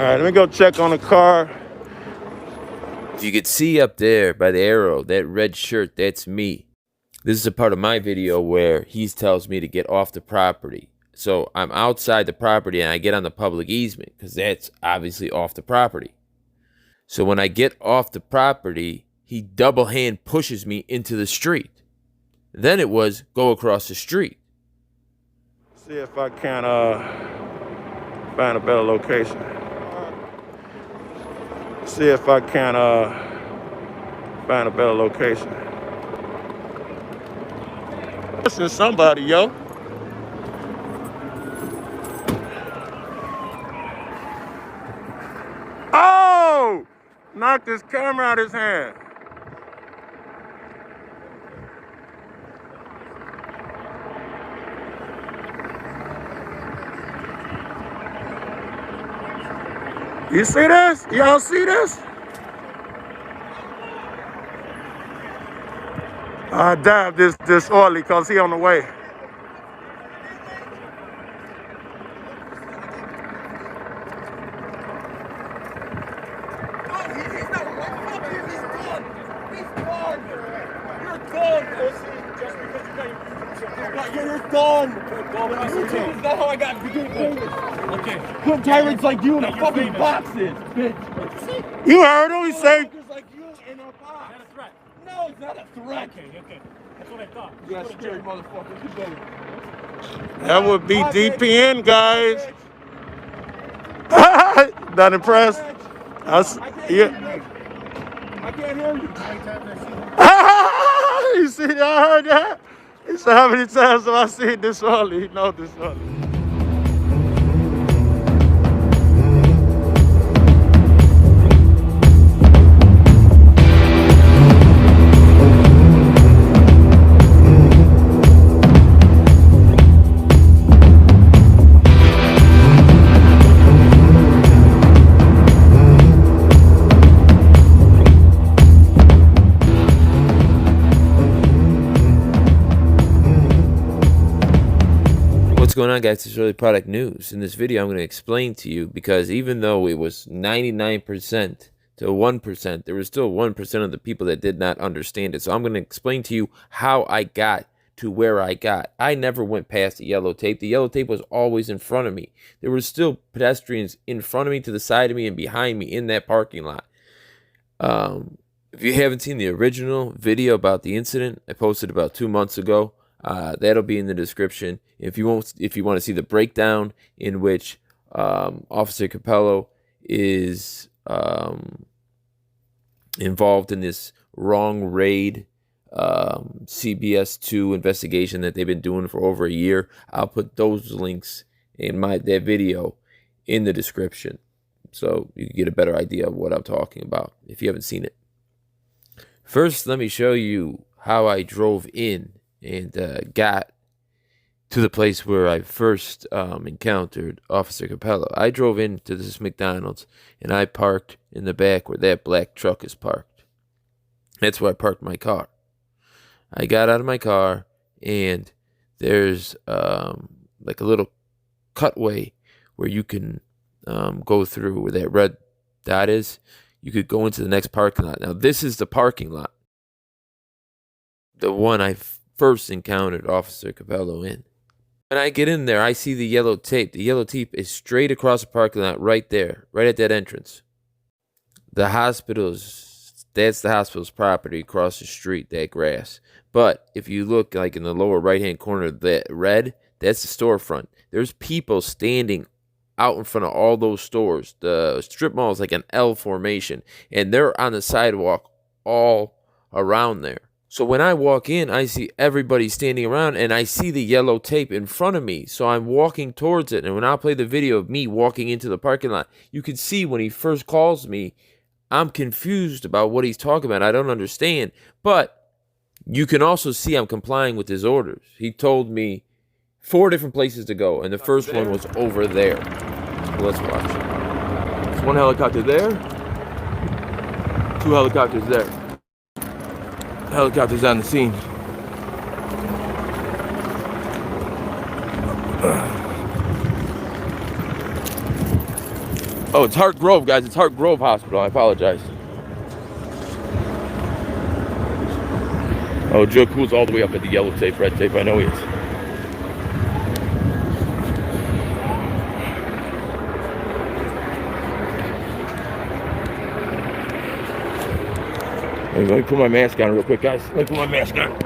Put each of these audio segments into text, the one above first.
right, let me go check on the car. If you could see up there by the arrow, that red shirt, that's me. This is a part of my video where he tells me to get off the property. So I'm outside the property and I get on the public easement because that's obviously off the property. So when I get off the property, he double hand pushes me into the street. Then it was go across the street. See if I can find a better location. See if I can find a better location. Listen, somebody, yo. Oh! Knocked his camera out of his hand. You see this? Y'all see this? I dabbed this oily because he on the way. You're done. That's not how I got paid. Okay. Put tyrants like you in a fucking boxes, bitch. You heard him? He say. Like you in a box. Is that a threat? No, it's not a threat. Okay. That's what I thought. You got scared motherfuckers. You better. That would be DPN, guys. Not impressed? Yeah. I can't hear you. You see that? I heard that? He said, how many times have I seen this early? He knows this early. What's going on, guys? It's really product news. In this video, I'm going to explain to you, because even though it was 99% to 1%, there was still 1% of the people that did not understand it. So I'm going to explain to you how I got to where I got. I never went past the yellow tape. The yellow tape was always in front of me. There were still pedestrians in front of me, to the side of me, and behind me in that parking lot. If you haven't seen the original video about the incident I posted about 2 months ago, that'll be in the description. If you want to see the breakdown in which Officer Capello is involved in this wrong raid CBS2 investigation that they've been doing for over a year, I'll put those links in that video in the description, so you can get a better idea of what I'm talking about if you haven't seen it. First, let me show you how I drove in and got to the place where I first encountered Officer Capello. I drove into this McDonald's and I parked in the back where that black truck is parked. That's where I parked my car. I got out of my car and there's like a little cutway where you can go through where that red dot is. You could go into the next parking lot. Now this is the parking lot, the one I first encountered Officer Capello in. When I get in there, I see the yellow tape. The yellow tape is straight across the parking lot right there, right at that entrance. The hospital's, that's the hospital's property across the street, that grass. But if you look like in the lower right-hand corner, that red, that's the storefront. There's people standing out in front of all those stores. The strip mall is like an L formation, and they're on the sidewalk all around there. So when I walk in, I see everybody standing around, and I see the yellow tape in front of me. So I'm walking towards it, and when I play the video of me walking into the parking lot, you can see when he first calls me, I'm confused about what he's talking about. I don't understand. But you can also see I'm complying with his orders. He told me 4 different places to go, and the first one was over there. So let's watch. There's 1 helicopter there. 2 helicopters there. Helicopters on the scene. Oh, it's Hart Grove, guys. It's Hart Grove Hospital. I apologize. Oh, Joe Cool's all the way up at the yellow tape, red tape. I know he is. Let me put my mask on real quick, guys. Let me put my mask on.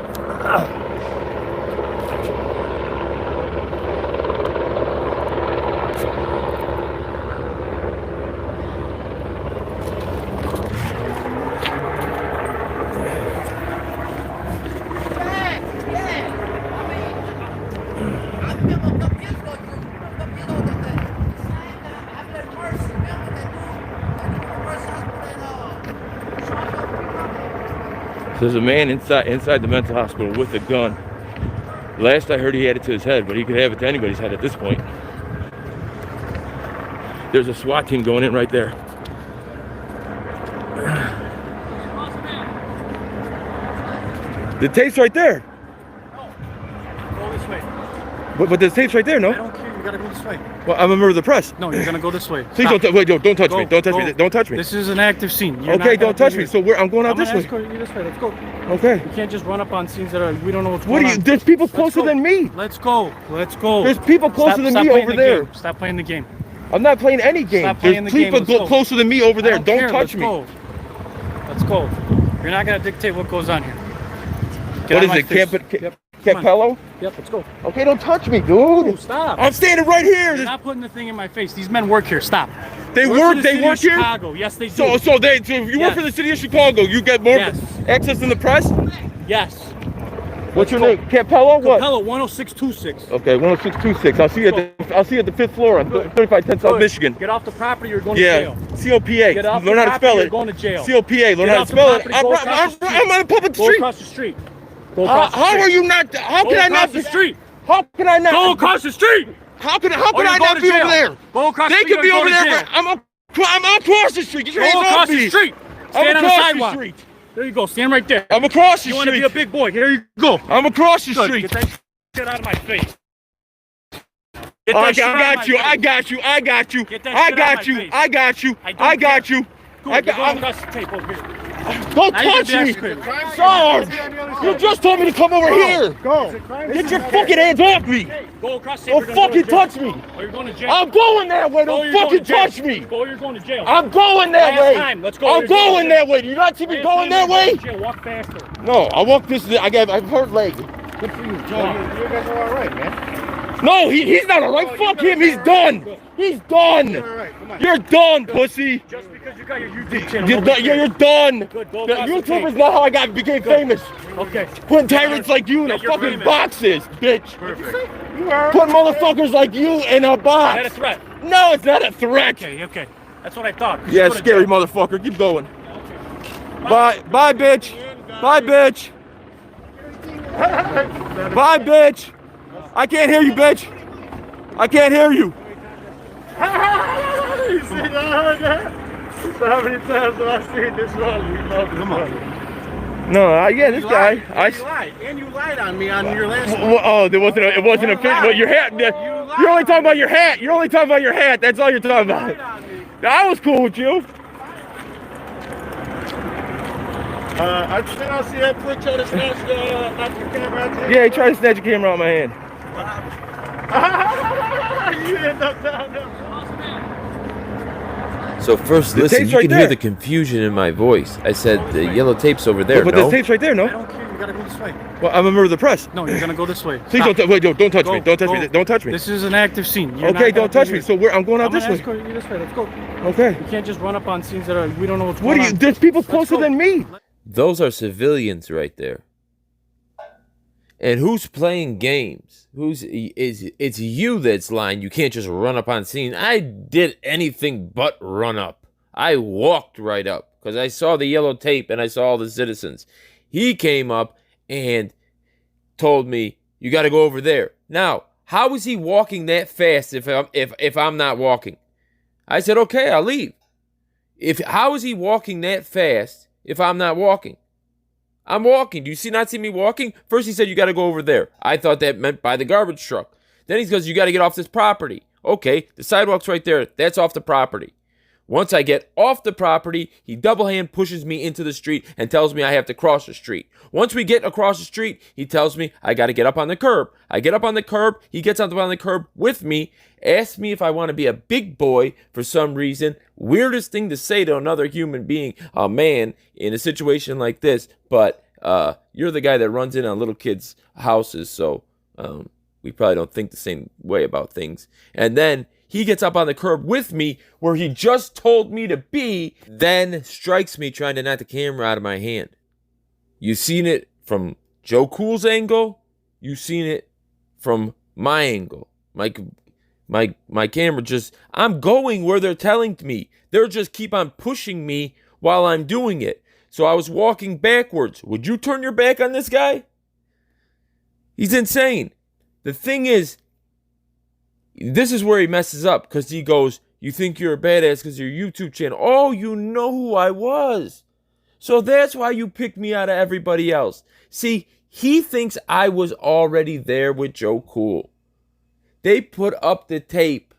There's a man inside the mental hospital with a gun. Last I heard he had it to his head, but he could have it to anybody's head at this point. There's a SWAT team going in right there. The tape's right there. Go this way. But the tape's right there, no? I don't care. You gotta go this way. Well, I'm a member of the press. No, you're gonna go this way. Please Stop. don't touch me. Don't touch Go. me. Don't touch me. This is an active scene. You're Okay, not don't touch me. here. So I'm going out I'm this gonna way. escort you this way. Let's go. Okay. You can't just run up on scenes that we don't know what's What going are you? on. There's people Let's closer go. than me. Let's go. Let's go. There's people closer than me playing over the there. game. Stop playing the game. I'm not playing any game. Stop playing There's the game. people Let's go. closer than me over there. I Don't care. touch Let's me. Go. Let's go. You're not gonna dictate what goes on here. Get What out is my it? face. Yep. Capello? Yep. Let's go. Okay, don't touch me, dude. Oh, stop. I'm standing right here. You're not putting the thing in my face. These men work here. Stop. They for work. the They city work of here. Chicago. Yes, they do. So if you work Yes. for the city of Chicago, you get more Yes. access than the press. Yes. What's your Let's name? Capello? What? Capello 10626. Okay, 10626. I'll see you at the 5th floor on 3510 South Michigan. Get off the property. You're going to Yeah, jail. COPA. Get off Learn the how to property, spell you're it. going to jail. COPA. Learn Get how to off the spell it. property, go across the street. I'm on a public Go street. across the street. Go across the How street. are you not? How Go can I across not the street. How can I not? Go across the street. How can Or I you're not going to be jail. over there? Go across the They street. could be or over you're going there. to jail. I'm across the street. Get your Go hands across off the me. street. I'm Stand on the across the sidewalk. street. There you go. Stand right there. I'm across the You want to be street. a big boy. Here you go. I'm across the Good. street. Get that shit out of my face. Get I that shit out of my got you. face. I got you. I got you. Get that I shit out got of you. my face. I got you. I don't I got care. you. Cool. I You're got. going across the tape over here. Don't Now you touch can be me, executed. Sarge. You just told me to come over here. Go. Get your fucking hands off me. Go across the tape. Don't You're gonna go fucking to jail. touch me. Or you're going to jail. I'm going that way. Go, Don't you're going fucking to jail. touch me. Go, you're going to jail. I'm going that Last way. time. Let's go. I'm You're going going to that jail. way. Do you not see me Last going time that you're way? going to jail. Walk faster. No, I walk this. I've hurt leg. Good for you, Joe. You guys are all right, man. No, he's not all right. Fuck him. He's done. He's done. You're all right. Come on. You're done, pussy. Just because you got your YouTube channel. You're done. You're done. Good, go The across the YouTuber's tape. not how I became famous. Okay. Putting tyrants like you in a Get your fucking Freeman. boxes, bitch. Perfect. Putting motherfuckers like you in a Is that a box. threat? No, it's not a threat. Okay. That's what I thought. Yeah, You go to scary jail. motherfucker. Keep going. Bye, bitch. Bye, bitch. Bye, bitch. I can't hear you, bitch. I can't hear you. You see that? So how many times have I seen this one? We love this one. No, yeah, this guy. You lied. And you lied on me on your last one. Oh, it wasn't a fit. Well, your hat. You're only talking about your hat. You're only talking about your hat. That's all you're talking about. I was cool with you. I just didn't see that prick try to snatch the camera out there. Yeah, he tried to snatch a camera out of my hand. You end up down there. So first, Listen, tape's you right can there. hear the confusion in my voice. I said the yellow tape's over there. But no? the tape's right there, I no? don't care. You gotta go this way. Well, I'm a member of the press. No, you're gonna go this way. Please Stop. don't touch Go, me. Don't touch go. me. Don't touch me. This is an active scene. You're Okay, not don't gonna touch be me. here. So I'm going out I'm this gonna way. escort you this way. Let's go. Okay. You can't just run up on scenes that we don't know what's What going do you? on. There's people Let's closer go. than me. Those are civilians right there. And who's playing games? It's you that's lying. You can't just run up on scene. I did anything but run up. I walked right up because I saw the yellow tape and I saw all the citizens. He came up and told me, you got to go over there. Now, how is he walking that fast if I'm not walking? I said, okay, I'll leave. How is he walking that fast if I'm not walking? I'm walking. Do you not see me walking? First he said, you got to go over there. I thought that meant by the garbage truck. Then he goes, you got to get off this property. Okay, the sidewalk's right there. That's off the property. Once I get off the property, he double hand pushes me into the street and tells me I have to cross the street. Once we get across the street, he tells me I got to get up on the curb. I get up on the curb. He gets up on the curb with me, asks me if I want to be a big boy for some reason. Weirdest thing to say to another human being, a man, in a situation like this. But you're the guy that runs in on little kids' houses, so we probably don't think the same way about things. And then he gets up on the curb with me where he just told me to be, then strikes me trying to knock the camera out of my hand. You've seen it from Joe Cool's angle. You've seen it from my angle. My camera just, I'm going where they're telling me. They'll just keep on pushing me while I'm doing it. So I was walking backwards. Would you turn your back on this guy? He's insane. The thing is, this is where he messes up, because he goes, you think you're a badass because of your YouTube channel. Oh, you know who I was. So that's why you picked me out of everybody else. See, he thinks I was already there with Joe Cool. They put up the tape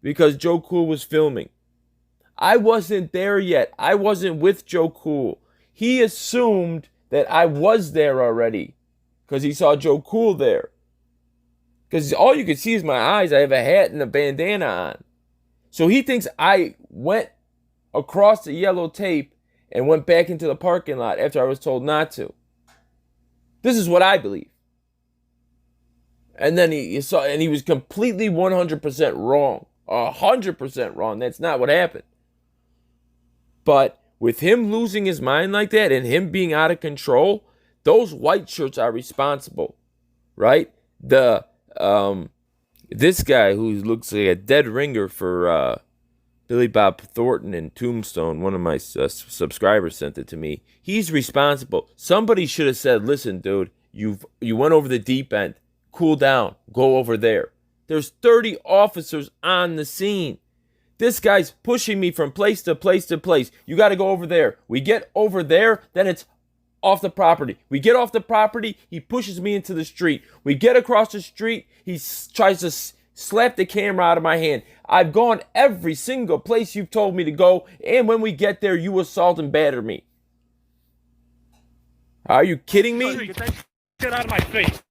because Joe Cool was filming. I wasn't there yet. I wasn't with Joe Cool. He assumed that I was there already because he saw Joe Cool there. Because all you can see is my eyes. I have a hat and a bandana on. So he thinks I went across the yellow tape and went back into the parking lot after I was told not to. This is what I believe. And then he was completely 100% wrong. 100% wrong. That's not what happened. But with him losing his mind like that and him being out of control, those white shirts are responsible, right? This guy who looks like a dead ringer for Billy Bob Thornton and Tombstone, one of my subscribers sent it to me. He's responsible. Somebody should have said, listen, dude, you went over the deep end. Cool down. Go over there. There's 30 officers on the scene. This guy's pushing me from place to place to place. You got to go over there. We get over there, then it's off the property. We get off the property, he pushes me into the street. We get across the street, he tries to slap the camera out of my hand. I've gone every single place you've told me to go, and when we get there, you assault and batter me. Are you kidding me? Get that shit out of my face.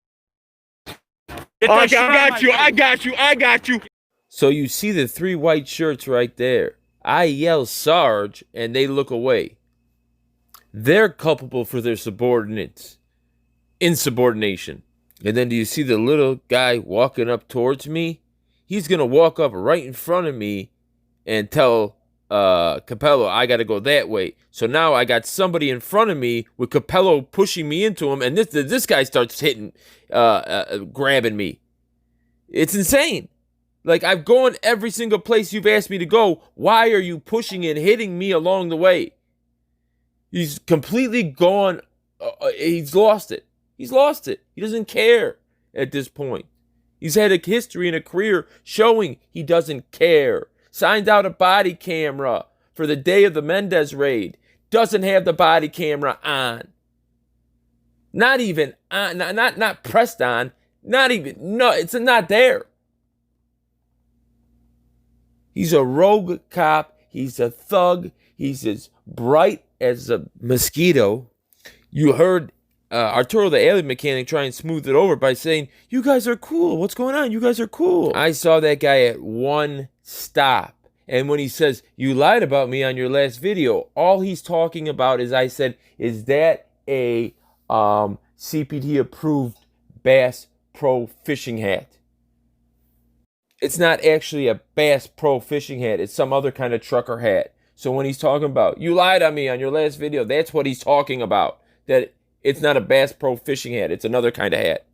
I got you. So you see the 3 white shirts right there. I yell Sarge, and they look away. They're culpable for their insubordination. And then do you see the little guy walking up towards me? He's going to walk up right in front of me and tell Capello, I got to go that way. So now I got somebody in front of me with Capello pushing me into him, and this guy starts grabbing me. It's insane. Like, I've gone every single place you've asked me to go. Why are you pushing and hitting me along the way? He's completely gone. He's lost it. He's lost it. He doesn't care at this point. He's had a history and a career showing he doesn't care. Signed out a body camera for the day of the Mendez raid. Doesn't have the body camera on. Not even on. Not pressed on. Not even. No, it's not there. He's a rogue cop. He's a thug. He's as bright as a mosquito. You heard Arturo the alien mechanic try and smooth it over by saying, you guys are cool. What's going on? You guys are cool. I saw that guy at one stop. And when he says, you lied about me on your last video, all he's talking about is, I said, is that a CPT approved Bass Pro fishing hat? It's not actually a Bass Pro fishing hat. It's some other kind of trucker hat. So when he's talking about, you lied on me on your last video, that's what he's talking about. That it's not a Bass Pro fishing hat. It's another kind of hat.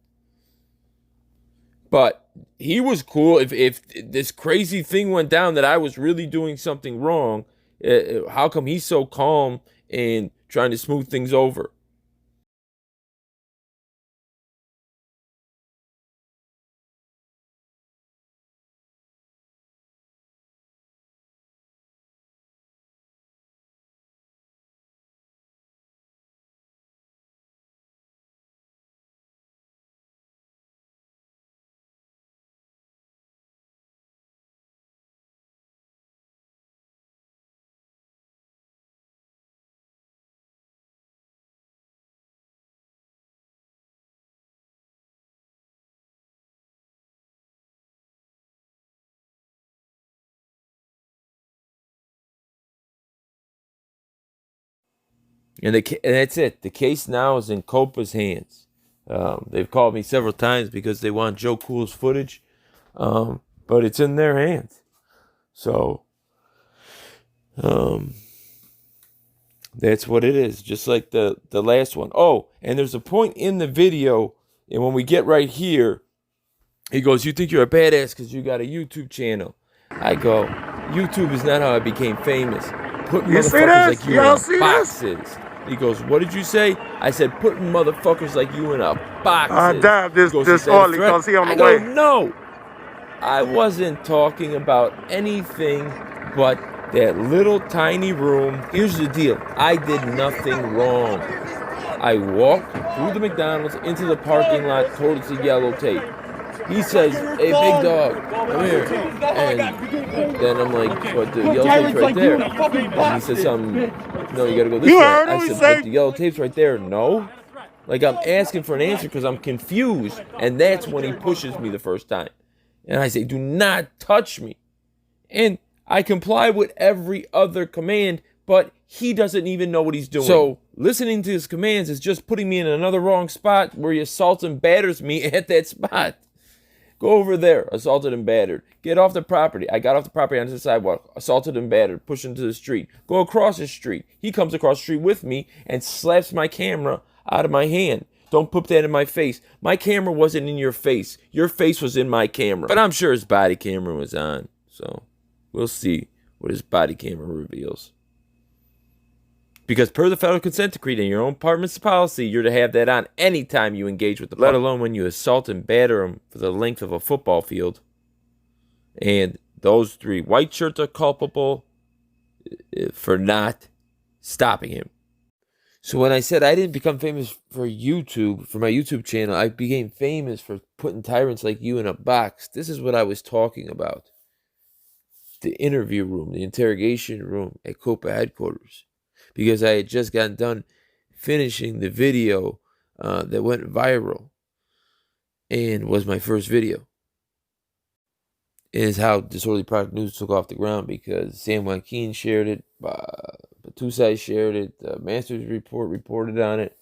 But he was cool. If this crazy thing went down that I was really doing something wrong, how come he's so calm and trying to smooth things over? And that's it. The case now is in COPA's hands. They've called me several times because they want Joe Cool's footage, but it's in their hands. So that's what it is, just like the last one. Oh, and there's a point in the video, and when we get right here, he goes, "You think you're a badass because you got a YouTube channel." I go, "YouTube is not how I became famous. Putting motherfuckers like you in boxes." He goes, "What did you say?" I said, "Putting motherfuckers like you in a boxes." Damn, this Ollie, because he on the way. I go, "No, I wasn't talking about anything but that little tiny room." Here's the deal. I did nothing wrong. I walked through the McDonald's into the parking lot towards the yellow tape. He says, "Hey, big dog, come here." And then I'm like, "What, the yellow tape's right there?" And he says something, "No, you gotta go this way." I said, "But the yellow tape's right there." No. Like, I'm asking for an answer because I'm confused. And that's when he pushes me the first time. And I say, "Do not touch me." And I comply with every other command, but he doesn't even know what he's doing. So listening to his commands is just putting me in another wrong spot where he assaults and batters me at that spot. Go over there, assaulted and battered. Get off the property. I got off the property onto the sidewalk, assaulted and battered, pushed into the street. Go across the street. He comes across the street with me and slaps my camera out of my hand. "Don't put that in my face." My camera wasn't in your face. Your face was in my camera. But I'm sure his body camera was on. So we'll see what his body camera reveals. Because per the federal consent decree in your own department's policy, you're to have that on anytime you engage with the public, let alone when you assault and batter them for the length of a football field. And those 3 white shirts are culpable for not stopping him. So when I said I didn't become famous for YouTube, for my YouTube channel, I became famous for putting tyrants like you in a box. This is what I was talking about. The interview room, the interrogation room at COPA headquarters. Because I had just gotten done finishing the video that went viral and was my first video. Is how Disorderly Product News took off the ground because Sam Joaquin shared it, Batusai shared it, the Masters Report reported on it,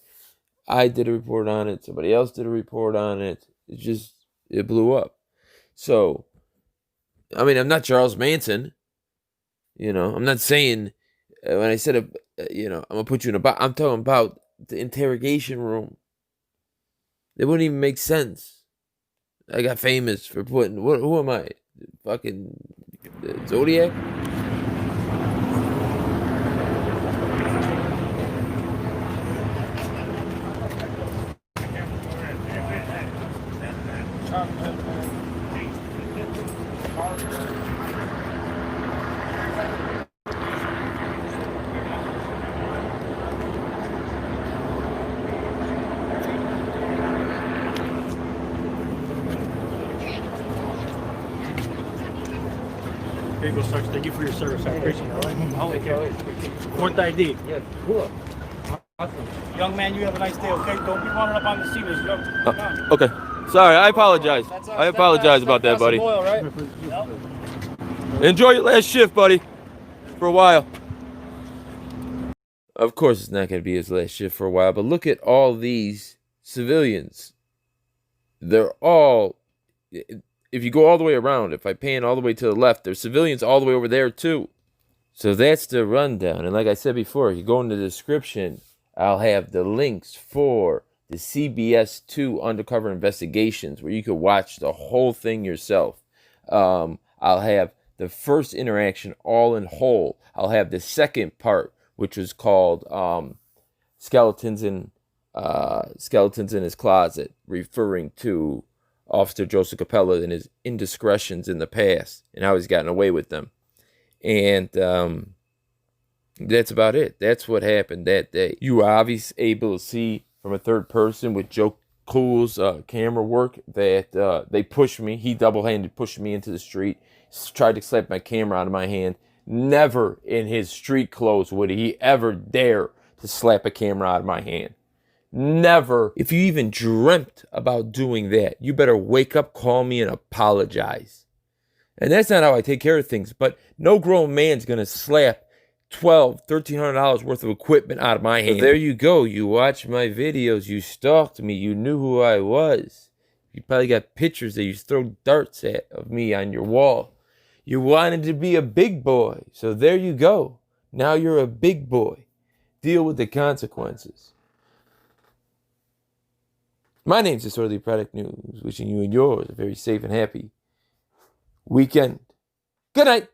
I did a report on it, somebody else did a report on it. It blew up. So, I mean, I'm not Charles Manson. You know, I'm not saying, when I said, I'm going to put you in a box, I'm talking about the interrogation room. It wouldn't even make sense. I got famous for putting, who am I? Fucking Zodiac? Here you go, sir. Thank you for your service. I appreciate it. All right? Take care. Fourth ID. Yeah, cool. Awesome. Young man, you have a nice day, okay? Don't be running up on the scene. Okay. Sorry, I apologize. I apologize about that, buddy. Oil, right? Enjoy your last shift, buddy. For a while. Of course, it's not going to be his last shift for a while, but look at all these civilians. They're all, if you go all the way around, if I pan all the way to the left, there's civilians all the way over there too. So that's the rundown. And like I said before, you go in the description, I'll have the links for the CBS 2 undercover investigations where you can watch the whole thing yourself. I'll have the first interaction all in whole. I'll have the second part, which was called Skeletons in His Closet, referring to Officer Joseph Capella and his indiscretions in the past and how he's gotten away with them. And that's about it. That's what happened that day. You were obviously able to see from a third person with Joe Cool's camera work that they pushed me. He double-handed pushed me into the street, tried to slap my camera out of my hand. Never in his street clothes would he ever dare to slap a camera out of my hand. Never. If you even dreamt about doing that, you better wake up, call me, and apologize. And that's not how I take care of things. But no grown man's going to slap $1,300 worth of equipment out of my hand. So there you go. You watched my videos. You stalked me. You knew who I was. You probably got pictures that you throw darts at of me on your wall. You wanted to be a big boy. So there you go. Now you're a big boy. Deal with the consequences. My name's Disorderly Product News. Wishing you and yours a very safe and happy weekend. Good night.